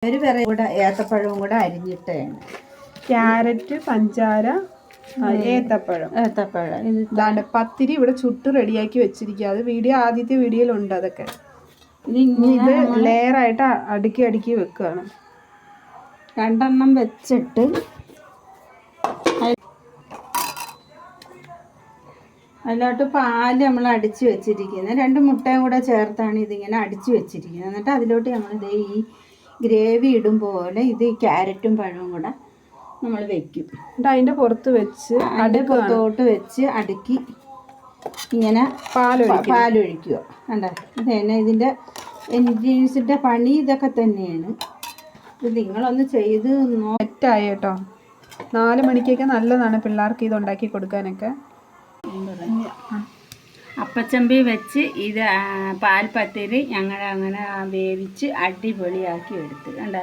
ഒരു വേറെ കൂടെ ഏത്തപ്പഴവും കൂടെ അരിഞ്ഞിട്ടാണ്. ക്യാരറ്റ്, പഞ്ചാര, ഏത്തപ്പഴം ഇതാണ് പത്തിരി ഇവിടെ ചുട്ട് റെഡിയാക്കി വെച്ചിരിക്കുക. അത് ആദ്യത്തെ വീഡിയോയിലുണ്ട്. അതൊക്കെ ഇത് ലെയറായിട്ട് അടുക്കി അടുക്കി വെക്കുകയാണ്. 2 എണ്ണം വെച്ചിട്ട് അതിലോട്ട് പാല് നമ്മൾ അടിച്ച് വെച്ചിരിക്കുന്നത്, 2 മുട്ടയും കൂടെ ചേർത്താണ് ഇതിങ്ങനെ അടിച്ച് വെച്ചിരിക്കുന്നത്. എന്നിട്ട് അതിലോട്ട് നമ്മളിത് ഈ ഗ്രേവി ഇടും പോലെ ഇത് ഈ ക്യാരറ്റും പഴവും കൂടെ നമ്മൾ വെക്കും. എന്നിട്ട് അതിൻ്റെ പുറത്ത് വെച്ച് അതിൻ്റെ പുറത്തോട്ട് വെച്ച് അടുക്കി ഇങ്ങനെ പാലൊഴിക്കുക. കണ്ടോ, ഇത് തന്നെ ഇതിൻ്റെ ഇൻഗ്രീഡിയൻസിൻ്റെ പണി ഇതൊക്കെ തന്നെയാണ്. ഇത് നിങ്ങളൊന്ന് ചെയ്ത് സെറ്റായി കേട്ടോ. 4 മണിക്കൊക്കെ നല്ലതാണ് പിള്ളേർക്ക് ഇത് ഉണ്ടാക്കി കൊടുക്കാനൊക്കെ. അപ്പച്ചമ്പി വെച്ച് ഇത് പാൽപ്പത്തിരി ഞങ്ങൾ അങ്ങനെ വേവിച്ച് അടിപൊളിയാക്കി എടുത്ത് കണ്ട.